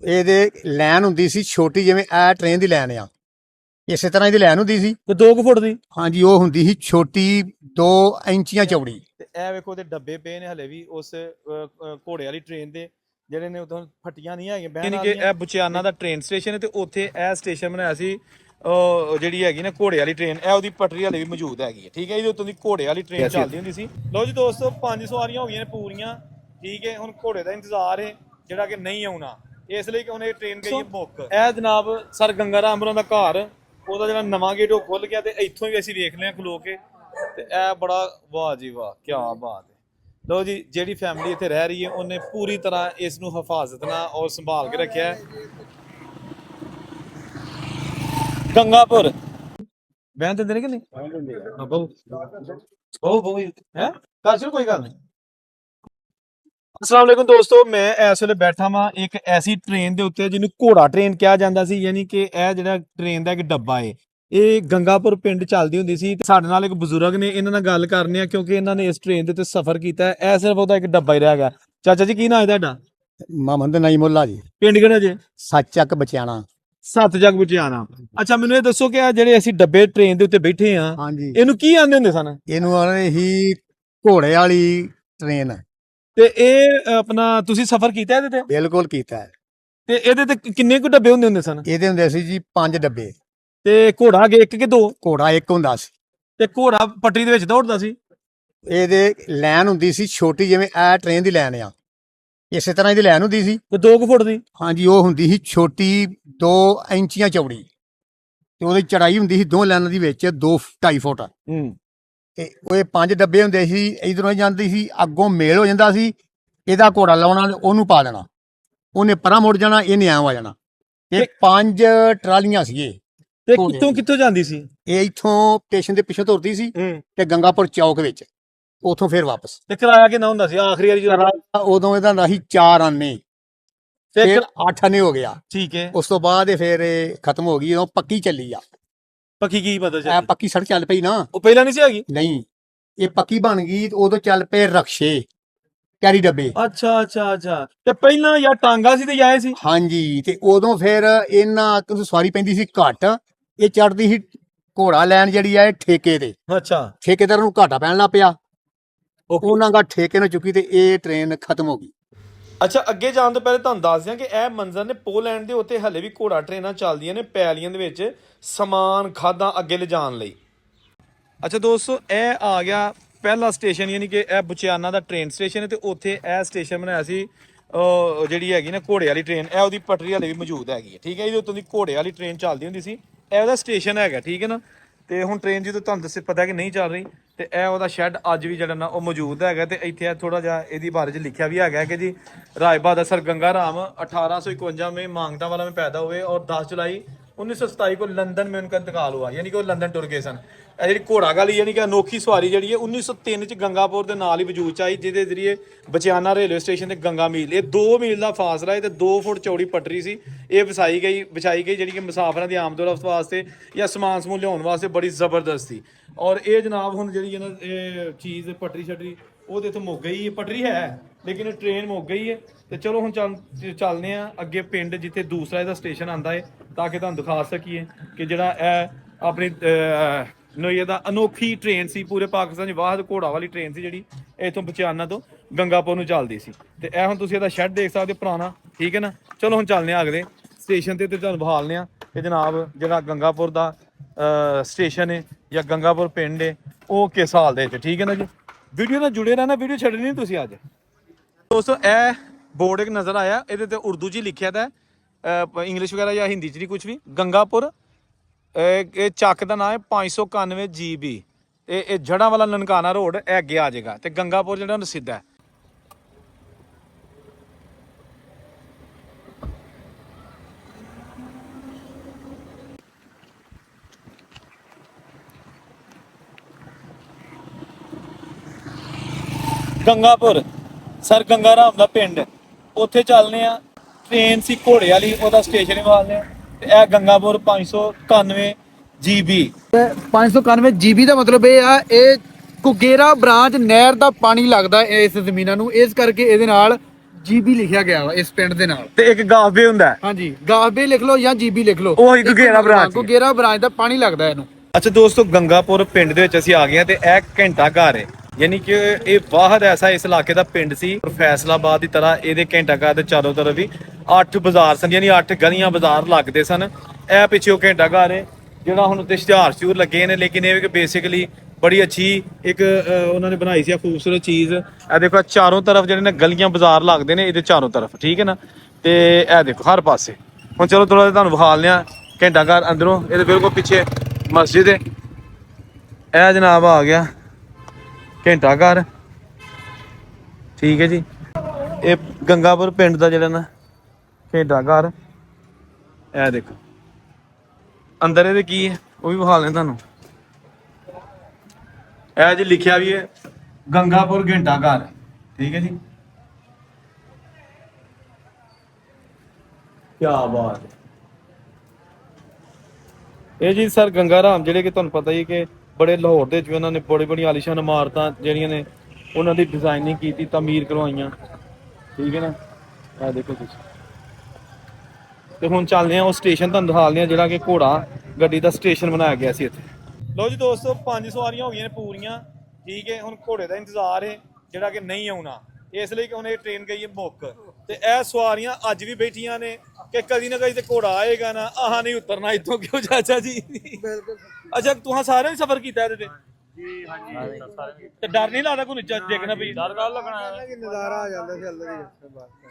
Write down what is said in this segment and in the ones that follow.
ਇਹਦੇ ਲਾਈਨ ਹੁੰਦੀ ਸੀ ਛੋਟੀ, ਜਿਵੇਂ ਇਹ ਟ੍ਰੇਨ ਦੀ ਲਾਈਨ ਆ, ਇਸੇ ਤਰ੍ਹਾਂ ਇਹਦੀ ਲਾਈਨ ਹੁੰਦੀ ਸੀ ਤੇ 2 ਫੁੱਟ ਦੀ। ਹਾਂਜੀ। ਉਹ ਹੁੰਦੀ ਸੀ ਛੋਟੀ 2 ਇੰਚੀਆਂ ਚੌੜੀ। ਤੇ ਇਹ ਵੇਖੋ ਤੇ ਡੱਬੇ ਪਏ ਨੇ ਹਲੇ ਵੀ ਉਸ ਘੋੜੇ ਵਾਲੀ ਟ੍ਰੇਨ ਦੇ, ਜਿਹੜੇ ਨੇ ਉਦੋਂ ਫਟੀਆਂ ਨਹੀਂ ਹੈਗੀਆਂ ਬਹਿਣ ਵਾਲੀਆਂ। ਯਾਨੀ ਕਿ ਇਹ ਬੁਚਿਆਨਾ ਦਾ ਟ੍ਰੇਨ ਸਟੇਸ਼ਨ ਹੈ ਤੇ ਉੱਥੇ ਇਹ ਸਟੇਸ਼ਨ ਬਣਾਇਆ ਸੀ ਜਿਹੜੀ ਹੈਗੀ ਨਾ ਘੋੜੇ ਵਾਲੀ ਟ੍ਰੇਨ, ਇਹ ਉਹਦੀ ਪਟਰੀ ਹਲੇ ਵੀ ਮੌਜੂਦ ਹੈਗੀ ਹੈ। ਠੀਕ ਹੈ, ਇਹਦੇ ਉੱਤੋਂ ਦੀ ਘੋੜੇ ਵਾਲੀ ਟ੍ਰੇਨ ਚੱਲਦੀ ਹੁੰਦੀ ਸੀ। ਲਓ ਜੀ ਦੋਸਤੋ, 5 ਸਵਾਰੀਆਂ ਹੋ ਗਈਆਂ ਨੇ ਪੂਰੀਆਂ। ਠੀਕ ਹੈ, ਹੁਣ ਘੋੜੇ ਦਾ ਇੰਤਜ਼ਾਰ ਹੈ ਜਿਹੜਾ ਕਿ ਨਹੀਂ ਆਉਣਾ, ਇਸ ਲਈ ਕਿ ਹੁਣ ਇਹ ਟ੍ਰੇਨ ਗਈ ਹੈ ਮੁੱਕ। ਇਹ ਜਨਾਬ ਸਰ ਗੰਗਾ ਰਾਮ ਹੋਰਾਂ ਦਾ ਘਰ, ਉਹਦਾ ਜਿਹੜਾ ਨਵਾਂ ਗੇਟ ਉਹ ਖੁੱਲ ਗਿਆ ਤੇ ਇੱਥੋਂ ਹੀ ਅਸੀਂ ਵੇਖ ਲਿਆ ਖਲੋ ਕੇ। ਤੇ ਇਹ ਬੜਾ ਵਾਹ ਜੀ ਵਾਹ, ਕੀ ਬਾਤ ਹੈ। ਲੋ ਜੀ, ਜਿਹੜੀ ਫੈਮਿਲੀ ਇੱਥੇ ਰਹਿ ਰਹੀ ਹੈ ਉਹਨੇ ਪੂਰੀ ਤਰ੍ਹਾਂ ਇਸ ਨੂੰ ਹਿਫਾਜ਼ਤ ਨਾਲ ਔਰ ਸੰਭਾਲ ਕੇ ਰੱਖਿਆ ਹੈ। ਗੰਗਾਪੁਰ ਬਹਿਣ ਦਿੰਦੇ ਨੇ ਕਿ ਨਹੀਂ? ਹੈ ਕਰ ਚਲੋ, ਕੋਈ ਗੱਲ ਨਹੀਂ। ਅਸਲਾਮ ਵਾਲੇਕੁਮ ਦੋਸਤੋ, ਮੈਂ ਇਸ ਵੇਲੇ ਬੈਠਾ ਵਾਂ ਇੱਕ ਐਸੀ ਟ੍ਰੇਨ ਦੇ ਉੱਤੇ ਜਿਹਨੂੰ ਘੋੜਾ ਟ੍ਰੇਨ ਕਿਹਾ ਜਾਂਦਾ ਸੀ। ਯਾਨੀ ਕਿ ਇਹ ਜਿਹੜਾ ਟ੍ਰੇਨ ਦਾ ਇੱਕ ਡੱਬਾ ਹੈ, ਇਹ ਗੰਗਾਪੁਰ ਪਿੰਡ ਚੱਲਦੀ ਹੁੰਦੀ ਸੀ। ਤੇ ਸਾਡੇ ਨਾਲ ਇੱਕ ਬਜ਼ੁਰਗ ਨੇ, ਇਹਨਾਂ ਨਾਲ ਗੱਲ ਕਰਨੇ ਆ ਕਿਉਂਕਿ ਇਹਨਾਂ ਨੇ ਇਸ ਟ੍ਰੇਨ ਦੇ ਉੱਤੇ ਸਫ਼ਰ ਕੀਤਾ। ਇਹ ਸਿਰਫ ਉਹਦਾ ਇੱਕ ਡੱਬਾ ਹੀ ਰਹਿ ਗਿਆ। ਚਾਚਾ ਜੀ, ਕੀ ਨਾਮ ਹੈ ਤੁਹਾਡਾ? ਮੁਹੰਮਦ ਨਈਮੁੱਲਾ ਜੀ, ਪਿੰਡ ਕਿਹੜਾ ਜੇ? ਸੱਚਕ ਬਚਿਆਣਾ। ਸੱਤ ਜਗ ਬੁਝਿਆਣਾ। ਅੱਛਾ, ਮੈਨੂੰ ਇਹ ਦੱਸੋ ਕਿ ਆ ਜਿਹੜੇ ਅਸੀਂ ਡੱਬੇ ਟ੍ਰੇਨ ਦੇ ਉੱਤੇ ਬੈਠੇ ਆ, ਹਾਂਜੀ, ਇਹਨੂੰ ਕੀ ਆਂਦੇ ਹੁੰਦੇ ਸਨ? ਇਹਨੂੰ ਆਲੇ ਹੀ ਘੋੜੇ ਵਾਲੀ ਟ੍ਰੇਨ। ਤੇ ਇਹ ਆਪਣਾ ਤੁਸੀਂ ਸਫ਼ਰ ਕੀਤਾ ਇਹਦੇ ਤੇ? ਬਿਲਕੁਲ ਕੀਤਾ ਹੈ। ਤੇ ਇਹਦੇ ਤੇ ਕਿੰਨੇ ਕੁ ਡੱਬੇ ਹੁੰਦੇ ਸਨ? ਇਹਦੇ ਹੁੰਦੇ ਸੀ ਜੀ 5 ਡੱਬੇ। ਤੇ ਘੋੜਾ ਅੱਗੇ 1 ਕਿ 2? ਘੋੜਾ ਇੱਕ ਹੁੰਦਾ ਸੀ ਤੇ ਘੋੜਾ ਪੱਟਰੀ ਦੇ ਵਿੱਚ ਦੌੜਦਾ ਸੀ? ਇਹਦੇ ਲਾਈਨ ਹੁੰਦੀ ਸੀ ਛੋਟੀ, ਜਿਵੇਂ ਇਹ ਟ੍ਰੇਨ ਦੀ ਲਾਈਨ ਆ, ਇਸੇ ਤਰ੍ਹਾਂ ਇਹਦੀ ਲਾਈਨ ਹੁੰਦੀ ਸੀ ਤੇ 2 ਫੁੱਟ ਦੀ। ਹਾਂਜੀ। ਉਹ ਹੁੰਦੀ ਸੀ ਛੋਟੀ 2 ਇੰਚੀਆਂ ਚੌੜੀ, ਤੇ ਉਹਦੀ ਚੜਾਈ ਹੁੰਦੀ ਸੀ 2 ਲਾਈਨਾਂ ਦੀ ਵਿੱਚ 2.5 ਫੁੱਟ। ਤੇ ਉਹ 5 ਡੱਬੇ ਹੁੰਦੇ ਸੀ। ਇਧਰੋਂ ਜਾਂਦੀ ਸੀ, ਅੱਗੋਂ ਮੇਲ ਹੋ ਜਾਂਦਾ ਸੀ, ਇਹਦਾ ਘੋੜਾ ਲਾਉਣਾ, ਉਹਨੂੰ ਪਾ ਦੇਣਾ, ਉਹਨੇ ਪਰਾਂ ਮੁੜ ਜਾਣਾ, ਇਹਨੇ ਐਂ ਆ ਜਾਣਾ। ਤੇ 5 ਟਰਾਲੀਆਂ ਸੀਗੇ। ਤੇ ਕਿੱਥੋਂ ਕਿੱਥੋਂ ਜਾਂਦੀ ਸੀ ਇਹ? ਇੱਥੋਂ ਸਟੇਸ਼ਨ ਦੇ ਪਿੱਛੋਂ ਤੁਰਦੀ ਸੀ ਤੇ ਗੰਗਾਪੁਰ ਚੌਕ ਵਿੱਚ, ਉਥੋਂ ਫਿਰ ਵਾਪਸ। ਤੇ ਕਿਰਾਇਆ ਕਿੰਨਾ ਹੁੰਦਾ ਸੀ ਆਖਰੀ ਵਾਰੀ ਜਦੋਂ? ਉਦੋਂ ਇਹਦਾ ਹੁੰਦਾ ਸੀ 4 ਆਨੇ, ਫਿਰ 8 ਆਨੇ ਹੋ ਗਿਆ। ਠੀਕ ਹੈ, ਉਸ ਤੋਂ ਬਾਅਦ ਫਿਰ ਇਹ ਖਤਮ ਹੋ ਗਈ। ਉਹ ਪੱਕੀ ਚੱਲੀ ਆ। ਪੱਕੀ ਕੀ ਪਤਾ ਇਹ ਚੱਲੀ? ਪੱਕੀ ਸੜਕ ਚੱਲ ਪਈ ਨਾ, ਉਹ ਪਹਿਲਾਂ ਨਹੀਂ ਸੀ ਹੈਗੀ? ਨਹੀਂ, ਇਹ ਪੱਕੀ ਬਣ ਗਈ। ਉਦੋਂ ਚੱਲ ਪਏ ਰਕਸ਼ੇ, ਕੈਰੀ ਡੱਬੇ। ਅੱਛਾ ਅੱਛਾ ਅੱਛਾ। ਤੇ ਪਹਿਲਾਂ ਜਾਂ ਟਾਂਗਾ ਸੀ ਤੇ ਜਾਏ ਸੀ? ਹਾਂਜੀ। ਤੇ ਉਦੋਂ ਫਿਰ ਇਹਨਾਂ ਤੋਂ ਸਵਾਰੀ ਪੈਂਦੀ ਸੀ ਘੱਟ, ਇਹ ਚੜਦੀ ਸੀ ਘੋੜਾ ਲੈਣ ਜਿਹੜੀ ਆ ਇਹ ਠੇਕੇ ਤੇ। ਅੱਛਾ, ਠੇਕੇਦਾਰ ਨੂੰ ਘਾਟਾ ਪੈਣ ਲੱਗ ਪਿਆ, ਉਹਨਾਂ ਦਾ ਠੇਕੇ ਨੂੰ ਚੁੱਕੀ ਤੇ ਇਹ ਟ੍ਰੇਨ ਖਤਮ ਹੋ ਗਈ। ਅੱਛਾ, ਅੱਗੇ ਜਾਣ ਤੋਂ ਪਹਿਲੇ ਤੁਹਾਨੂੰ ਦੱਸ ਦਿਆਂ ਕਿ ਇਹ ਮੰਜ਼ਰ ਨੇ ਪੋਲੈਂਡ ਦੇ ਉੱਤੇ ਹਲੇ ਵੀ ਘੋੜਾ ਟ੍ਰੇਨਾਂ ਚੱਲਦੀਆਂ ਨੇ ਪੈਲੀਆਂ ਦੇ ਵਿੱਚ ਸਮਾਨ ਖਾਦਾਂ ਅੱਗੇ ਲਿਜਾਣ ਲਈ। ਅੱਛਾ ਦੋਸਤੋ, ਇਹ ਆ ਗਿਆ ਪਹਿਲਾ ਸਟੇਸ਼ਨ, ਯਾਨੀ ਕਿ ਇਹ ਬੁਚਿਆਨਾ ਦਾ ਟ੍ਰੇਨ ਸਟੇਸ਼ਨ ਹੈ ਤੇ ਉੱਥੇ ਇਹ ਸਟੇਸ਼ਨ ਬਣਾਇਆ ਸੀ ਜਿਹੜੀ ਹੈਗੀ ਨਾ ਘੋੜੇ ਵਾਲੀ ਟ੍ਰੇਨ, ਇਹ ਉਹਦੀ ਪਟਰੀ ਹਲੇ ਵੀ ਮੌਜੂਦ ਹੈਗੀ ਹੈ। ਠੀਕ ਹੈ, ਇਹਦੇ ਉੱਤੋਂ ਦੀ ਘੋੜੇ ਵਾਲੀ ਟ੍ਰੇਨ ਚੱਲਦੀ ਹੁੰਦੀ ਸੀ। ਇਹ ਉਹਦਾ ਸਟੇਸ਼ਨ ਹੈਗਾ। ਠੀਕ ਹੈ ਨਾ। ਤੇ ਹੁਣ ਟ੍ਰੇਨ ਜਦੋਂ ਤੁਹਾਨੂੰ ਦੱਸੇ ਪਤਾ ਕਿ ਨਹੀਂ ਚੱਲ ਰਹੀ, ਤੇ ਇਹ ਉਹਦਾ ਸ਼ੈੱਡ ਅੱਜ ਵੀ ਜਿਹੜਾ ਨਾ ਉਹ ਮੌਜੂਦ ਹੈਗਾ। ਤੇ ਇੱਥੇ ਥੋੜਾ ਜਿਹਾ ਇਹਦੀ ਬਾਰੇ 'ਚ ਲਿਖਿਆ ਵੀ ਹੈਗਾ ਕਿ ਜੀ ਰਾਏ ਬਹਾਦਰ ਸਰ ਗੰਗਾ ਰਾਮ 1851 में मांगटा वाला में पैदा हुए और 10 जुलाई 1927 को लंदन में उनका इंतकाल हुआ। यानी कि ਉਹ ਲੰਡਨ ਟੁਰ ਗਏ ਸਨ। ਇਹ ਜਿਹੜੀ ਘੋੜਾ ਗਾਲੀ ਯਾਨੀ ਕਿ ਅਨੋਖੀ ਸਵਾਰੀ ਜਿਹੜੀ ਹੈ 1903 ਚ ਗੰਗਾਪੁਰ ਦੇ ਨਾਲ ਹੀ ਵਜੂਦ ਚ ਆਈ, ਜਿਹਦੇ ਜ਼ਰੀਏ ਬਚਿਆਨਾ ਰੇਲਵੇ ਸਟੇਸ਼ਨ ਤੇ ਗੰਗਾ ਮੀਲ, ਇਹ 2 ਮੀਲ ਦਾ ਫਾਸਲਾ ਹੈ ਤੇ 2 ਫੁੱਟ ਚੌੜੀ ਪਟਰੀ ਸੀ। ਇਹ ਵਿਛਾਈ ਗਈ ਜਿਹੜੀ ਕਿ ਮੁਸਾਫਰਾਂ ਦੀ ਆਮਦ-ਓ-ਰਫਤ ਵਾਸਤੇ ਜਾਂ ਸਮਾਨ ਸਮੂਨ ਲਿਆਉਣ ਵਾਸਤੇ ਬੜੀ ਜ਼ਬਰਦਸਤ ਸੀ। ਔਰ ਇਹ ਜਨਾਬ ਹੁਣ ਜਿਹੜੀ ਇਹਨਾਂ ਇਹ ਚੀਜ਼ ਪਟਰੀ ਛਟਰੀ ਉਹ ਤੇ ਇੱਥੋਂ ਮੁੱਕ ਗਈ ਹੈ। ਪਟਰੀ ਹੈ ਲੇਕਿਨ ਟ੍ਰੇਨ ਮੁੱਕ ਗਈ ਹੈ। ਤੇ ਚਲੋ ਹੁਣ ਚੱਲਦੇ ਆ ਅੱਗੇ ਪਿੰਡ ਜਿੱਥੇ ਦੂਸਰਾ ਇਹਦਾ ਸਟੇਸ਼ਨ ਆਂਦਾ ਹੈ, ਤਾਂ ਕਿ ਤੁਹਾਨੂੰ ਦਿਖਾ ਸਕੀਏ ਕਿ ਜਿਹੜਾ ਇਹ ਆਪਣੀ ਨੋਈਏ ਦਾ ਅਨੋਖੀ ਟ੍ਰੇਨ ਸੀ। ਪੂਰੇ ਪਾਕਿਸਤਾਨ 'ਚ ਵਾਹਦ ਘੋੜਾ ਵਾਲੀ ਟ੍ਰੇਨ ਸੀ ਜਿਹੜੀ ਇੱਥੋਂ ਬਚਿਆਨਾ ਤੋਂ ਗੰਗਾਪੁਰ ਨੂੰ ਚੱਲਦੀ ਸੀ। ਤੇ ਇਹ ਹੁਣ ਤੁਸੀਂ ਇਹਦਾ ਸ਼ੈੱਡ ਦੇਖ ਸਕਦੇ ਹੋ ਪੁਰਾਣਾ। ਠੀਕ ਹੈ ਨਾ। ਚਲੋ ਹੁਣ ਚੱਲਦੇ ਆ ਅਗਲੇ ਸਟੇਸ਼ਨ ਤੇ ਤੁਹਾਨੂੰ ਬਹਾਲਨੇ ਆ ਕਿ ਜਨਾਬ ਜਿਹੜਾ ਗੰਗਾਪੁਰ ਦਾ ਸਟੇਸ਼ਨ ਹੈ ਜਾਂ ਗੰਗਾਪੁਰ ਪਿੰਡ ਹੈ ਉਹ ਕਿਸ ਹਾਲ ਦੇ ਵਿੱਚ। ਠੀਕ ਹੈ ਨਾ ਜੀ। ਵੀਡੀਓ ਨਾਲ ਜੁੜੇ ਰਹਿਣਾ, ਵੀਡੀਓ ਛੱਡਣੀ ਨਹੀਂ ਤੁਸੀਂ ਅੱਜ। ਦੋਸਤੋ, ਇਹ ਬੋਰਡ ਇੱਕ ਨਜ਼ਰ ਆਇਆ, ਇਹਦੇ ਤੇ ਉਰਦੂ 'ਚ ਹੀ ਲਿਖਿਆ ਤਾਂ ਇੰਗਲਿਸ਼ ਵਗੈਰਾ ਜਾਂ ਹਿੰਦੀ 'ਚ ਨਹੀਂ ਕੁਝ ਵੀ। ਗੰਗਾਪੁਰ ਇਹ ਚੱਕ ਦਾ ਨਾਮ ਹੈ 591 GB। ਇਹ ਜੜ੍ਹਾਂ ਵਾਲਾ ਨਨਕਾਣਾ ਰੋਡ ਇਹ ਅੱਗੇ ਆ ਜਾਏਗਾ ਤੇ ਗੰਗਾਪੁਰ ਜਿਹੜਾ ਸਿੱਧਾ ਹੈ। ਗੰਗਾਪੁਰ ਸਰ ਗੰਗਾ ਰਾਮ ਦਾ ਪਿੰਡ, ਉੱਥੇ ਚੱਲਨੇ ਆ। ਟ੍ਰੇਨ ਸੀ ਘੋੜੇ ਵਾਲੀ, ਉਹਦਾ ਸਟੇਸ਼ਨ ਵਾਲਨੇ ਆ। ਤੇ ਇਹ ਗੰਗਾਪੁਰ 591 GB। 591 GB ਦਾ ਮਤਲਬ ਇਹ ਆ, ਇਹ ਕੁਗੇਰਾ ਬ੍ਰਾਂਚ ਨਹਿਰ ਦਾ ਪਾਣੀ ਲੱਗਦਾ ਇਸ ਜ਼ਮੀਨਾਂ ਨੂੰ, ਇਸ ਕਰਕੇ ਇਹਦੇ ਨਾਲ ਜੀਬੀ ਲਿਖਿਆ ਗਿਆ ਵਾ ਇਸ ਪਿੰਡ ਦੇ ਨਾਲ। ਤੇ ਇੱਕ ਗਾਫੇ ਹੁੰਦਾ ਹੈ। ਹਾਂਜੀ ਗਾਫਬੇ ਲਿਖ ਲਓ ਜਾਂ ਜੀਬੀ ਲਿਖ ਲਓ। ਉਹ ਇੱਕ ਗੇਰਾ ਬ੍ਰਾਂਚ ਹੈ। ਗੇਰਾ ਬ੍ਰਾਂਚ ਦਾ ਪਾਣੀ ਲੱਗਦਾ ਇਹਨੂੰ। ਅੱਛਾ ਦੋਸਤੋ, ਗੰਗਾਪੁਰ ਪਿੰਡ ਦੇ ਵਿੱਚ ਅਸੀਂ ਆ ਗਏ ਹਾਂ ਤੇ ਇਹ ਘੰਟਾ ਘਰ ਹੈ, ਯਾਨੀ ਕਿ ਇਹ ਵਾਹਦ ਐਸਾ ਇਸ ਇਲਾਕੇ ਦਾ ਪਿੰਡ ਸੀ। ਫੈਸਲਾਬਾਦ ਦੀ ਤਰ੍ਹਾਂ ਇਹਦੇ ਘੰਟਾ ਘਰ ਦੇ ਚਾਰੋਂ ਤਰਫ ਵੀ 8 ਬਾਜ਼ਾਰ ਸਨ, ਯਾਨੀ 8 ਗਲੀਆਂ ਬਾਜ਼ਾਰ ਲੱਗਦੇ ਸਨ। ਇਹ ਪਿੱਛੇ ਉਹ ਘੰਟਾ ਘਰ ਹੈ ਜਿਹੜਾ ਹੁਣ ਉੱਤੇ ਇਸ਼ਤਿਹਾਰ ਲੱਗੇ ਨੇ, ਲੇਕਿਨ ਇਹ ਕਿ ਬੇਸਿਕਲੀ ਬੜੀ ਅੱਛੀ ਇੱਕ ਉਹਨਾਂ ਨੇ ਬਣਾਈ ਸੀ ਖੂਬਸੂਰਤ ਚੀਜ਼। ਇਹ ਦੇਖੋ ਚਾਰੋਂ ਤਰਫ ਜਿਹੜੇ ਨੇ ਗਲੀਆਂ ਬਾਜ਼ਾਰ ਲੱਗਦੇ ਨੇ ਇਹਦੇ ਚਾਰੋਂ ਤਰਫ, ਠੀਕ ਹੈ ਨਾ। ਤੇ ਇਹ ਦੇਖੋ ਹਰ ਪਾਸੇ। ਹੁਣ ਚਲੋ ਥੋੜਾ ਜਿਹਾ ਤੁਹਾਨੂੰ ਵਿਖਾ ਲਿਆ ਘੰਟਾ ਘਰ ਅੰਦਰੋਂ। ਇਹਦੇ ਬਿਲਕੁਲ ਪਿੱਛੇ ਮਸਜਿਦ ਹੈ। ਇਹ ਜਨਾਬ ਆ ਗਿਆ ਘੰਟਾ ਘਰ, ਠੀਕ ਹੈ ਜੀ। ਇਹ ਗੰਗਾਪੁਰ ਪਿੰਡ ਦਾ ਜਿਹੜਾ ਨਾ ਘੰਟਾ ਘਰ, ਇਹ ਦੇਖੋ ਅੰਦਰ ਇਹਦੇ ਕੀ ਹੈ ਉਹ ਵੀ ਵਿਖਾ ਲੈਂ ਤੁਹਾਨੂੰ। ਇਹ ਜੀ ਲਿਖਿਆ ਵੀ ਹੈ ਗੰਗਾਪੁਰ ਘੰਟਾ ਘਰ, ਠੀਕ ਹੈ ਜੀ। ਕੀ ਬਾਤ ਹੈ। ਇਹ ਜੀ ਸਰ ਗੰਗਾ ਰਾਮ ਜਿਹੜੇ ਕਿ ਤੁਹਾਨੂੰ ਪਤਾ ਹੀ ਕਿ ਬੜੇ ਲਾਹੌਰ ਦੇ ਵਿੱਚ ਵੀ ਉਹਨਾਂ ਨੇ ਬੜੀ ਆਲੀਸ਼ਾਨ ਇਮਾਰਤਾਂ ਜਿਹੜੀਆਂ ਨੇ ਉਹਨਾਂ ਦੀ ਡਿਜ਼ਾਈਨਿੰਗ ਕੀਤੀ, ਤਾਮੀਰ ਕਰਵਾਈਆਂ, ਠੀਕ ਹੈ ਨਾ। ਇਹ ਦੇਖੋ ਤੁਸੀਂ। ਤੇ ਹੁਣ ਚੱਲਦੇ ਆ ਉਹ ਸਟੇਸ਼ਨ ਤੁਹਾਨੂੰ ਦਿਖਾਉਂਦੇ ਆ ਜਿਹੜਾ ਕਿ ਘੋੜਾ ਗੱਡੀ ਦਾ ਸਟੇਸ਼ਨ ਬਣਾਇਆ ਗਿਆ ਸੀ ਇੱਥੇ। ਲਓ ਜੀ ਦੋਸਤੋ, 5 ਸਵਾਰੀਆਂ ਹੋ ਗਈਆਂ ਨੇ ਪੂਰੀਆਂ, ਠੀਕ ਹੈ। ਹੁਣ ਘੋੜੇ ਦਾ ਇੰਤਜ਼ਾਰ ਹੈ ਜਿਹੜਾ ਕਿ ਨਹੀਂ ਆਉਣਾ, ਇਸ ਲਈ ਕਿ ਹੁਣ ਇਹ ਟ੍ਰੇਨ ਗਈ ਹੈ ਮੁੱਕ। ਤੇ ਇਹ ਸਵਾਰੀਆਂ ਅੱਜ ਵੀ ਬੈਠੀਆਂ ਨੇ ਕਿ ਕਦੀ ਨਾ ਕਦੀ ਤੇ ਘੋੜਾ ਆਏਗਾ ਨਾ, ਆਹ ਨਹੀਂ ਉਤਰਨਾ ਇੱਥੋਂ। ਕਿਉਂ ਚਾਚਾ ਜੀ? ਅੱਛਾ ਤੁਹਾਂ ਸਾਰਿਆਂ ਨੇ ਸਫ਼ਰ ਕੀਤਾ ਇਹਦੇ ਤੇ? ਜੀ ਹਾਂਜੀ। ਤੇ ਡਰ ਨਹੀਂ ਲੱਗਦਾ ਕੋਈ ਨੀਚੇ ਦੇਖਣਾ ਵੀ? ਡਰ ਗੱਲ ਲੱਗਣਾ ਨਜ਼ਾਰਾ ਆ ਜਾਂਦਾ ਸੀ ਅੱਲਾ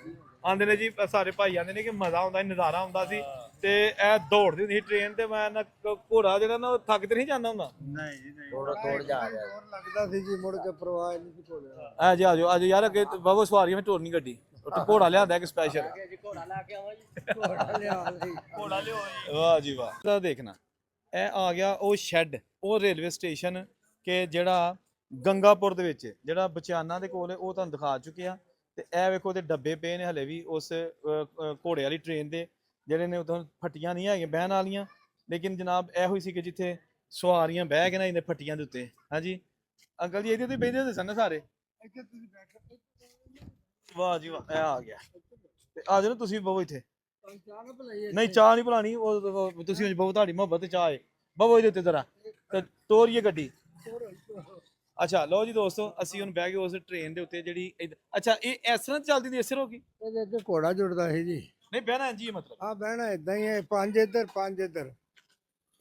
ਦੀ। ਆਂਦੇ ਨੇ ਜੀ ਸਾਰੇ ਭਾਈ ਆਂਦੇ ਨੇ ਕਿ ਮਜ਼ਾ ਆਉਂਦਾ, ਨਜ਼ਾਰਾ ਆਉਂਦਾ ਸੀ। ਤੇ ਇਹ ਦੌੜਦੀ ਹੁੰਦੀ ਸੀ ਟ੍ਰੇਨ ਤੇ। ਮੈਂ ਨਾ ਘੋੜਾ ਜਿਹੜਾ ਨਾ ਉਹ ਥੱਕ ਤੇ ਨਹੀਂ ਜਾਂਦਾ ਹੁੰਦਾ? ਨਹੀਂ ਜੀ ਨਹੀਂ, ਤੋੜ ਜਾ ਰਿਹਾ ਲੱਗਦਾ ਸੀ ਜੀ, ਮੁੜ ਕੇ ਪ੍ਰਵਾਹ ਨਹੀਂ ਸੀ ਘੋੜੇ। ਆ ਜੀ ਆਜੋ ਆਜੋ ਯਾਰ, ਅੱਗੇ ਬਾਬਾ ਸਵਾਰੀਆਂ ਵਿੱਚ ਟੋਰਨੀ ਗੱਡੀ। ਉੱਥੇ ਘੋੜਾ ਲਿਆਂਦਾ ਇੱਕ ਸਪੈਸ਼ਲ। ਘੋੜਾ ਲੈ ਕੇ ਆਓ ਜੀ। ਘੋੜਾ ਲਿਆ ਜੀ, ਘੋੜਾ ਲਿਓ ਜੀ। ਵਾਹ ਜੀ ਵਾਹ। ਤਾਂ ਦੇਖਣਾ ਇਹ ਆ ਗਿਆ ਉਹ ਸ਼ੈੱਡ, ਉਹ ਰੇਲਵੇ ਸਟੇਸ਼ਨ ਕਿ ਜਿਹੜਾ ਗੰਗਾਪੁਰ ਦੇ ਵਿੱਚ ਜਿਹੜਾ ਬਚਿਆਨਾ ਦੇ ਕੋਲ ਹੈ, ਉਹ ਤੁਹਾਨੂੰ ਦਿਖਾ ਚੁੱਕੇ ਆ। ਤੇ ਇਹ ਵੇਖੋ ਤੇ ਡੱਬੇ ਪਏ ਨੇ ਹਲੇ ਵੀ ਉਸ ਘੋੜੇ ਵਾਲੀ ਟ੍ਰੇਨ ਦੇ, ਜਿਹੜੇ ਨੇ ਉਦੋਂ ਫੱਟੀਆਂ ਨਹੀਂ ਹੈਗੀਆਂ ਬਹਿਣ ਵਾਲੀਆਂ, ਲੇਕਿਨ ਜਨਾਬ ਇਹੋ ਹੀ ਸੀ ਕਿ ਜਿੱਥੇ ਸਵਾਰੀਆਂ ਬਹਿ ਕੇ ਨਾ ਇਹਨੇ ਫੱਟੀਆਂ ਦੇ ਉੱਤੇ। ਹਾਂਜੀ ਅੰਕਲ ਜੀ, ਇਹਦੇ ਉੱਤੇ ਬਹਿੰਦੇ ਹੁੰਦੇ ਸਨ ਨਾ ਸਾਰੇ। ਵਾਹ ਜੀ ਵਾਹ, ਇਹ ਆ ਗਿਆ। ਤੇ ਆ ਜਾਓ ਤੁਸੀਂ ਬਹੁ ਇੱਥੇ। ਨਹੀਂ ਚਾਹ ਨਹੀਂ ਪਿਲਾਣੀ, ਉਹ ਤੁਸੀਂ ਬਹੁਤ ਤੁਹਾਡੀ ਮੁਹੱਬਤ ਚਾਹ ਹੈ। ਬਹੁ ਇਹਦੇ ਉੱਤੇ ਜ਼ਰਾ ਤੇ ਤੋਰੀਏ ਗੱਡੀ। ਅੱਛਾ ਲਓ ਜੀ ਦੋਸਤੋ, ਅਸੀਂ ਹੁਣ ਬਹਿ ਗਏ ਉਸ ਟ੍ਰੇਨ ਦੇ ਉੱਤੇ ਜਿਹੜੀ ਅੱਛਾ ਇਹ ਇਸ ਤਰ੍ਹਾਂ ਚੱਲਦੀ ਸੀ, ਇਸ ਤਰ੍ਹਾਂ ਕੀ ਇਹਦੇ ਅੱਗੇ ਘੋੜਾ ਜੁੜਦਾ ਸੀ ਜੀ। ਨਹੀਂ ਬਹਿਣਾ ਜੀ ਮਤਲਬ? ਆ ਬਹਿਣਾ ਇਦਾਂ ਹੀ ਹੈ, 5 ਇੱਧਰ 5 ਇੱਧਰ।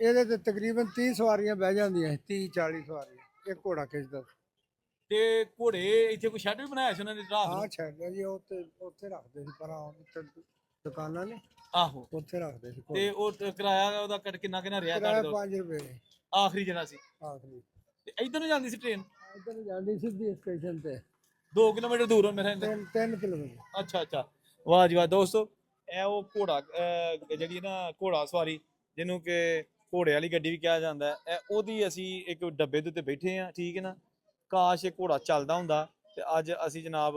ਇਹਦੇ ਤੇ ਤਕਰੀਬਨ 30 ਸਵਾਰੀਆਂ ਬਹਿ ਜਾਂਦੀਆਂ, 30 40 ਸਵਾਰੀਆਂ ਇੱਕ ਘੋੜਾ ਖਿੱਚਦਾ। ਤੇ ਘੋੜੇ ਇੱਥੇ ਕੋਈ ਸ਼ੈੱਡ ਵੀ ਬਣਾਇਆ ਸੀ ਉਹਨਾਂ ਨੇ ਰਾਤ ਨੂੰ? ਹਾਂ ਛੱਡ ਜੀ, ਉੱਥੇ ਰੱਖਦੇ ਸੀ ਪਰਾਂ ਦੁਕਾਨਾਂ ਨੇ, ਆਹੋ ਉੱਥੇ ਰੱਖਦੇ ਸੀ। ਤੇ ਉਹ ਕਿਰਾਇਆ ਉਹਦਾ ਕਿੰਨਾ ਰਿਹਾ ਤੁਹਾਡੇ ਤੋਂ? 5 ਰੁਪਏ ਆਖਰੀ ਜਣਾ ਸੀ। ਆਖਰੀ ਤੇ ਇੱਧਰ ਨੂੰ ਜਾਂਦੀ ਸੀ ਟ੍ਰੇਨ? ਇੱਧਰ ਨੂੰ ਜਾਂਦੀ ਸਿੱਧੀ ਸਟੇਸ਼ਨ ਤੇ 2 ਕਿਲੋਮੀਟਰ ਦੂਰ ਮੇਰੇ ਖਿਆਲ। 3 ਕਿਲੋਮੀਟਰ। ਅੱਛਾ ਅੱਛਾ, ਵਾਹ ਜੀ ਵਾਹ ਦੋਸਤੋ। ਇਹ ਉਹ ਘੋੜਾ ਜਿਹੜੀ ਨਾ ਘੋੜਾ ਸਵਾਰੀ ਜਿਹਨੂੰ ਕਿ ਘੋੜੇ ਵਾਲੀ ਗੱਡੀ ਵੀ ਕਿਹਾ ਜਾਂਦਾ ਹੈ, ਇਹ ਉਹਦੀ ਅਸੀਂ ਇੱਕ ਡੱਬੇ ਦੇ ਉੱਤੇ ਬੈਠੇ ਆ, ਠੀਕ ਹੈ ਨਾ। ਕਾਸ਼ ਇਹ ਘੋੜਾ ਚੱਲਦਾ ਹੁੰਦਾ ਤੇ ਅੱਜ ਅਸੀਂ ਜਨਾਬ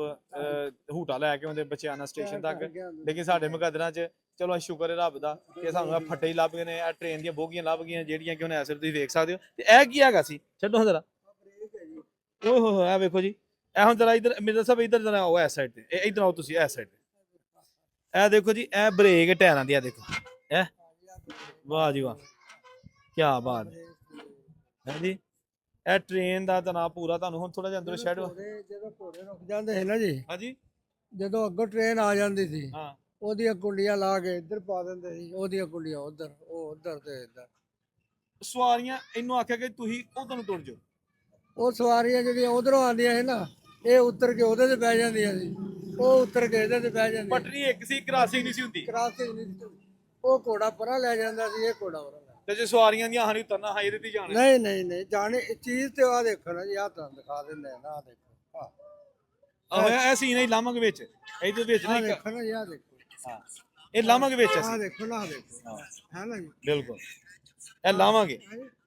ਹੂਟਾ ਲੈ ਕੇ ਆਉਂਦੇ ਬਚਿਆਨਾ ਸਟੇਸ਼ਨ ਤੱਕ, ਲੇਕਿਨ ਸਾਡੇ ਮੁਕੱਦਰਾਂ 'ਚ ਚਲੋ ਸ਼ੁਕਰ ਹੈ ਰੱਬ ਦਾ ਕਿ ਸਾਨੂੰ ਇਹ ਫੱਟੇ ਹੀ ਲੱਭ ਗਏ ਨੇ, ਇਹ ਟ੍ਰੇਨ ਦੀਆਂ ਬੋਗੀਆਂ ਲੱਭ ਗਈਆਂ ਜਿਹੜੀਆਂ ਕਿ ਹੁਣ ਐਸੇ ਤੁਸੀਂ ਵੇਖ ਸਕਦੇ ਹੋ। ਤੇ ਇਹ ਕੀ ਹੈਗਾ ਸੀ? ਛੱਡੋ ਜਰਾ। ਓਏ ਹੋਏ ਹੋਏ, ਇਹ ਵੇਖੋ ਜੀ। ਇਹ ਹੁਣ ਜਰਾ ਇੱਧਰ ਮੇਰੇ ਸਾਹਿਬ ਇੱਧਰ ਜਰਾ ਆਓ, ਇਸ ਸਾਈਡ ਤੇ ਇੱਧਰ ਆਓ ਤੁਸੀਂ, ਇਸ ਸਾਈਡ ਤੇ। ਇਹ ਦੇਖੋ ਜੀ, ਇਹ ਬ੍ਰੇਕ ਟਾਇਰਾਂ ਦੀ, ਆ ਦੇਖੋ। ਇਹ ਵਾਹ ਜੀ ਵਾਹ, ਕੀ ਬਾਤ ਹੈ ਜੀ। ਇਹ ਟ੍ਰੇਨ ਦਾ ਤਨਾਅ ਪੂਰਾ ਤੁਹਾਨੂੰ ਹੁਣ ਥੋੜਾ ਜਿਹਾ ਅੰਦਰੋਂ ਸ਼ੈਡ। ਜਦੋਂ ਘੋੜੇ ਰੁਕ ਜਾਂਦੇ ਸੀ ਨਾ ਜੀ, ਹਾਂਜੀ ਜਦੋਂ ਅੱਗੋਂ ਟ੍ਰੇਨ ਆ ਜਾਂਦੀ ਸੀ, ਹਾਂ, ਉਹਦੀਆਂ ਕੁੰਡੀਆਂ ਲਾ ਕੇ ਇੱਧਰ ਪਾ ਦਿੰਦੇ ਸੀ, ਉਹਦੀਆਂ ਕੁੰਡੀਆਂ ਉੱਧਰ, ਉਹ ਉੱਧਰ ਤੇ ਇੱਧਰ। ਸਵਾਰੀਆਂ ਇਹਨੂੰ ਆਖਿਆ ਕਿ ਤੁਸੀਂ ਉਧਰ ਨੂੰ ਤੁਰ ਜਾਓ। ਉਹ ਸਵਾਰੀਆਂ ਜਿਹੜੀਆਂ ਉਧਰੋਂ ਆਉਂਦੀਆਂ ਸੀ ਨਾ, ਇਹ ਉਤਰ ਕੇ ਉਹਦੇ ਤੇ ਬਹਿ ਜਾਂਦੀਆਂ ਸੀ, ਉਹ ਉਤਰ ਕੇ ਇਹਦੇ ਤੇ ਬਹਿ ਜਾਂਦੀ। ਪਟੜੀ ਇੱਕ ਸੀ, ਕ੍ਰਾਸਿੰਗ ਨਹੀਂ ਸੀ ਹੁੰਦੀ। ਕ੍ਰਾਸਿੰਗ ਨਹੀਂ ਸੀ। ਉਹ ਘੋੜਾ ਪਰਾਂ ਲੈ ਜਾਂਦਾ ਸੀ, ਇਹ ਘੋੜਾ ਪਰਾਂ ਲੈ। ਤੇ ਜੇ ਸਵਾਰੀਆਂ ਦੀਆਂ ਹਾਨੀ ਉਤਰਨਾ, ਹਾਂ ਇਹਦੇ ਤੇ ਜਾਣਾ। ਨਹੀਂ ਨਹੀਂ ਨਹੀਂ ਜਾਣੇ ਚੀਜ਼ ਤੇ ਆ ਦੇਖੋ ਨਾ ਜੀ, ਆਹ ਤੁਹਾਨੂੰ ਦਿਖਾ ਦਿੰਦੇ ਆ ਨਾ, ਆਹ ਦੇਖੋ ਆਹ ਇਹ ਸੀਨ ਹੈ ਲਾਮਕ ਵਿੱਚ, ਇਹਦੇ ਵਿੱਚ ਆਹ ਨਹੀਂ। ਦੇਖੋ ਨਾ ਜੀ, ਆਹ ਦੇਖੋ। ਹਾਂ ਇਹ ਲਾਵਾਂਗੇ ਵਿੱਚ ਆਹ ਅਸੀਂ। ਦੇਖੋ ਨਾ, ਆਹ ਦੇਖੋ ਹੈ ਨਾ ਜੀ, ਬਿਲਕੁਲ ਇਹ ਲਾਵਾਂਗੇ।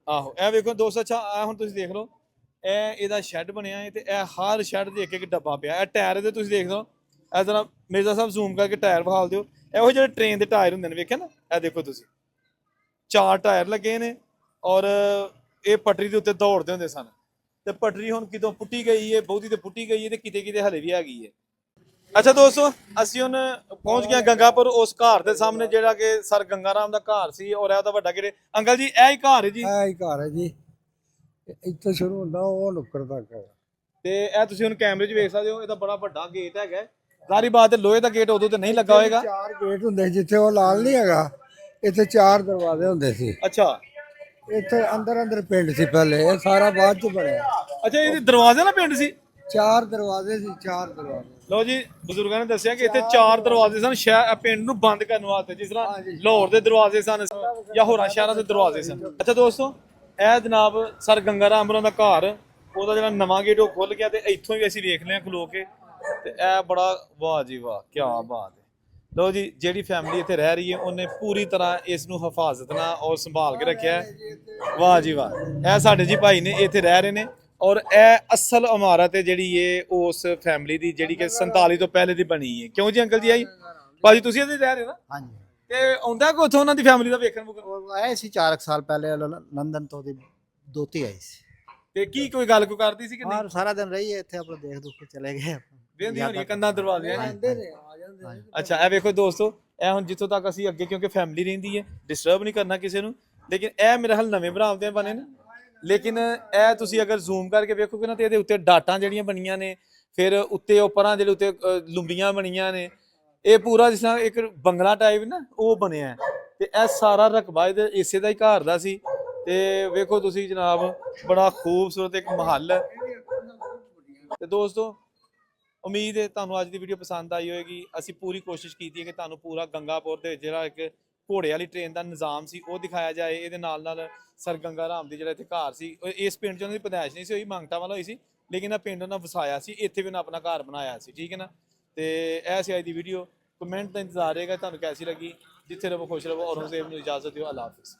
ਆਹੋ ਇਹ ਵੇਖੋ ਦੋਸਤੋ। ਅੱਛਾ ਆ ਹੁਣ ਤੁਸੀਂ ਦੇਖ ਲਓ, ਇਹ ਇਹਦਾ ਸ਼ੈੱਡ ਬਣਿਆ ਹੈ ਤੇ ਇਹ ਹਰ ਸ਼ੈੱਡ ਦੇ ਇੱਕ ਇੱਕ ਡੱਬਾ ਪਿਆ। ਇਹ ਟਾਇਰ ਦੇ ਤੁਸੀਂ ਦੇਖ ਲਓ, ਇਸ ਤਰ੍ਹਾਂ ਮਿਰਜ਼ਾ ਸਾਹਿਬ ਜ਼ੂਮ ਕਰਕੇ ਟਾਇਰ ਵਿਖਾਲ ਦਿਓ। ਇਹੋ ਜਿਹੜੇ ਟ੍ਰੇਨ ਦੇ ਟਾਇਰ ਹੁੰਦੇ ਨੇ, ਵੇਖਿਆ ਨਾ, ਇਹ ਦੇਖੋ ਤੁਸੀਂ 4 ਟਾਇਰ ਲੱਗੇ ਨੇ ਔਰ ਇਹ ਪਟਰੀ ਦੇ ਉੱਤੇ ਦੌੜਦੇ ਹੁੰਦੇ ਸਨ। ਤੇ ਪਟਰੀ ਹੁਣ ਕਿਤੋਂ ਪੁੱਟੀ ਗਈ ਹੈ, ਬਹੁਤੀ ਤੇ ਪੁੱਟੀ ਗਈ ਹੈ ਤੇ ਕਿਤੇ ਕਿਤੇ ਹਲੇ ਵੀ ਹੈਗੀ ਹੈ। ਅੱਛਾ ਦੋਸਤੋ, ਅਸੀਂ ਹੁਣ ਪਹੁੰਚ ਗਏ ਗੰਗਾਪੁਰ, ਉਸ ਘਰ ਦੇ ਸਾਹਮਣੇ ਜਿਹੜਾ ਕਿ ਸਰ ਗੰਗਾ ਰਾਮ ਦਾ ਘਰ ਸੀ, ਔਰ ਇਹਦਾ ਵੱਡਾ ਕਿਹੜੇ ਅੰਕਲ ਜੀ ਇਹ ਹੀ ਘਰ ਹੈ ਜੀ। ਇਹ ਹੀ ਘਰ ਹੈ ਜੀ, ਇੱਥੇ ਸ਼ੁਰੂ ਹੁੰਦਾ ਉਹ ਨੁੱਕਰ ਤੱਕ ਹੈ। ਤੇ ਇਹ ਤੁਸੀਂ ਹੁਣ ਕੈਮਰੇ 'ਚ ਵੇਖ ਸਕਦੇ ਹੋ, ਇਹਦਾ ਬੜਾ ਵੱਡਾ ਗੇਟ ਹੈਗਾ। ਸਾਰੀ ਬਾਤ ਹੈ, ਲੋਹੇ ਦਾ ਗੇਟ ਉਦੋਂ ਤੇ ਨਹੀਂ ਲੱਗਾ ਹੋਏਗਾ। 4 ਗੇਟ ਹੁੰਦੇ ਸੀ, ਜਿੱਥੇ ਉਹ ਲਾਲ ਨਹੀਂ ਹੈਗਾ, ਇੱਥੇ 4 ਦਰਵਾਜ਼ੇ ਹੁੰਦੇ ਸੀ। ਅੱਛਾ ਇੱਥੇ ਅੰਦਰ ਪਿੰਡ ਸੀ ਪਹਿਲੇ, ਇਹ ਸਾਰਾ ਬਾਅਦ ਚ ਬਣਿਆ। ਅੱਛਾ, ਇਹ ਦਰਵਾਜ਼ੇ ਨਾਲ ਪਿੰਡ ਸੀ। 4 ਦਰਵਾਜ਼ੇ ਸੀ, 4 ਦਰਵਾਜ਼ੇ। ਲਓ ਜੀ, ਬਜ਼ੁਰਗਾਂ ਨੇ ਦੱਸਿਆ ਕਿ ਇੱਥੇ 4 ਦਰਵਾਜ਼ੇ ਸਨ ਸ਼ਹਿਰ ਪਿੰਡ ਨੂੰ ਬੰਦ ਕਰਨ ਵਾਸਤੇ, ਜਿਸ ਤਰ੍ਹਾਂ ਲਾਹੌਰ ਦੇ ਦਰਵਾਜ਼ੇ ਸਨ ਜਾਂ ਹੋਰਾਂ ਸ਼ਹਿਰਾਂ ਦੇ ਦਰਵਾਜ਼ੇ ਸਨ। ਅੱਛਾ ਦੋਸਤੋ, ਇਹ ਜਨਾਬ ਸਰ ਗੰਗਾ ਰਾਮ ਹੋਰਾਂ ਦਾ ਘਰ, ਉਹਦਾ ਜਿਹੜਾ ਨਵਾਂ ਗੇਟ ਉਹ ਖੁੱਲ ਗਿਆ, ਤੇ ਇੱਥੋਂ ਹੀ ਅਸੀਂ ਵੇਖ ਲਿਆ ਖਲੋ ਕੇ। ਤੇ ਇਹ ਬੜਾ ਵਾਹ ਜੀ ਵਾਹ, ਕੀ ਬਾਤ ਹੈ। ਲਓ ਜੀ, ਜਿਹੜੀ ਫੈਮਿਲੀ ਇੱਥੇ ਰਹਿ ਰਹੀ ਹੈ ਉਹਨੇ ਪੂਰੀ ਤਰ੍ਹਾਂ ਇਸ ਨੂੰ ਹਿਫਾਜ਼ਤ ਨਾਲ ਔਰ ਸੰਭਾਲ ਕੇ ਰੱਖਿਆ ਹੈ। ਵਾਹ ਜੀ ਵਾਹ, ਇਹ ਸਾਡੇ ਜੀ ਭਾਈ ਨੇ ਇੱਥੇ ਰਹਿ ਰਹੇ ਨੇ, ਔਰ ਇਹ ਅਸਲ ਇਮਾਰਤ ਹੈ ਜਿਹੜੀ ਇਹ ਉਸ ਫੈਮਿਲੀ ਦੀ, ਜਿਹੜੀ ਕਿ 47 ਤੋਂ ਪਹਿਲੇ ਦੀ ਬਣੀ ਹੈ। ਕਿਉਂ ਜੀ ਅੰਕਲ ਜੀ? ਆਈ ਭਾਜੀ ਤੁਸੀਂ ਇੱਥੇ ਰਹਿ ਰਹੇ ਨਾ? ਹਾਂਜੀ, ਤੇ ਆਉਂਦਾ ਕੋ ਉੱਥੋਂ ਉਹਨਾਂ ਦੀ ਫੈਮਿਲੀ ਦਾ ਵੇਖਣ ਵੂਖਣ? ਉਹ ਆਏ ਸੀ 4 ਸਾਲ ਪਹਿਲੇ ਲੰਡਨ ਤੋਂ, ਦੀ ਦੋਤੀ ਆਈ ਸੀ। ਤੇ ਕੀ ਕੋਈ ਗੱਲ ਕੋ ਕਰਦੀ ਸੀ ਕਿ ਨਹੀਂ? ਹਾਂ, ਸਾਰਾ ਦਿਨ ਰਹੀ ਇੱਥੇ, ਆਪਣਾ ਦੇਖ ਦੁੱਖ ਕੇ ਚਲੇ ਗਏ। ਵੇਂਦੀ ਹੋਣੀ ਕੰਨਾਂ ਦਰਵਾਜ਼ੇ। ਆਂਦੇ ਨੇ, ਆ ਜਾਂਦੇ ਨੇ। ਅੱਛਾ, ਇਹ ਵੇਖੋ ਦੋਸਤੋ, ਇਹ ਹੁਣ ਜਿੱਥੋਂ ਤੱਕ ਅਸੀਂ ਅੱਗੇ, ਕਿਉਂਕਿ ਫੈਮਿਲੀ ਰਹਿੰਦੀ ਹੈ, ਡਿਸਟਰਬ ਨਹੀਂ ਕਰਨਾ ਕਿਸੇ ਨੂੰ, ਲੇਕਿਨ ਇਹ ਮੇਰੇ ਹਾਲ ਨਵੇਂ ਬਣਾਉਂਦੇ ਬਣੇ ਨੇ। ਲੇਕਿਨ ਇਹ ਤੁਸੀਂ ਅਗਰ ਜ਼ੂਮ ਕਰਕੇ ਵੇਖੋਗੇ ਨਾ, ਤੇ ਇਹਦੇ ਉੱਤੇ ਡਾਟਾਂ ਜਿਹੜੀਆਂ ਬਣੀਆਂ ਨੇ, ਫਿਰ ਉੱਤੇ ਉੱਪਰਾਂ ਜਿਹੜੇ ਉੱਤੇ ਲੁੰਬੀਆਂ ਬਣੀਆਂ ਨੇ, ਇਹ ਪੂਰਾ ਜਿਸ ਤਰ੍ਹਾਂ ਇੱਕ ਬੰਗਲਾ ਟਾਈਪ ਨਾ ਉਹ ਬਣਿਆ। ਤੇ ਇਹ ਸਾਰਾ ਰਕਬਾ ਇਹਦੇ ਇਸੇ ਦਾ ਹੀ ਘਰ ਦਾ ਸੀ। ਤੇ ਵੇਖੋ ਤੁਸੀਂ ਜਨਾਬ, ਬੜਾ ਖੂਬਸੂਰਤ ਇੱਕ ਮਹੱਲ। ਤੇ ਦੋਸਤੋ, ਉਮੀਦ ਹੈ ਤੁਹਾਨੂੰ ਅੱਜ ਦੀ ਵੀਡੀਓ ਪਸੰਦ ਆਈ ਹੋਏਗੀ। ਅਸੀਂ ਪੂਰੀ ਕੋਸ਼ਿਸ਼ ਕੀਤੀ ਹੈ ਕਿ ਤੁਹਾਨੂੰ ਪੂਰਾ ਗੰਗਾਪੁਰ ਦੇ ਜਿਹੜਾ ਇੱਕ ਘੋੜੇ ਵਾਲੀ ਟ੍ਰੇਨ ਦਾ ਨਿਜ਼ਾਮ ਸੀ ਉਹ ਦਿਖਾਇਆ ਜਾਏ। ਇਹਦੇ ਨਾਲ ਨਾਲ ਸਰ ਗੰਗਾ ਰਾਮ ਦੀ ਜਿਹੜਾ ਇੱਥੇ ਘਰ ਸੀ, ਇਸ ਪਿੰਡ 'ਚ ਉਹਨਾਂ ਦੀ ਪੈਦਾਇਸ਼ ਨਹੀਂ ਸੀ ਹੋਈ, ਮੰਗਟਾ ਵਾਲਾ ਹੋਈ ਸੀ, ਲੇਕਿਨ ਇਹ ਪਿੰਡ ਉਹਨਾਂ ਵਸਾਇਆ ਸੀ, ਇੱਥੇ ਵੀ ਉਹਨਾਂ ਆਪਣਾ ਘਰ ਬਣਾਇਆ ਸੀ। ਠੀਕ ਹੈ ਨਾ? ਤੇ ਇਹ ਸੀ ਅੱਜ ਦੀ ਵੀਡੀਓ। ਕਮੈਂਟ ਦਾ ਇੰਤਜ਼ਾਰ ਰਹੇਗਾ ਤੁਹਾਨੂੰ ਕੈਸੀ ਲੱਗੀ। ਜਿੱਥੇ ਰਹੋ ਖੁਸ਼ ਰਹੋ, ਔਰੰਗਜ਼ੇਬ ਨੂੰ ਇਜਾਜ਼ਤ ਦਿਓ। ਅੱਲਾਹ ਹਾਫਿਜ਼।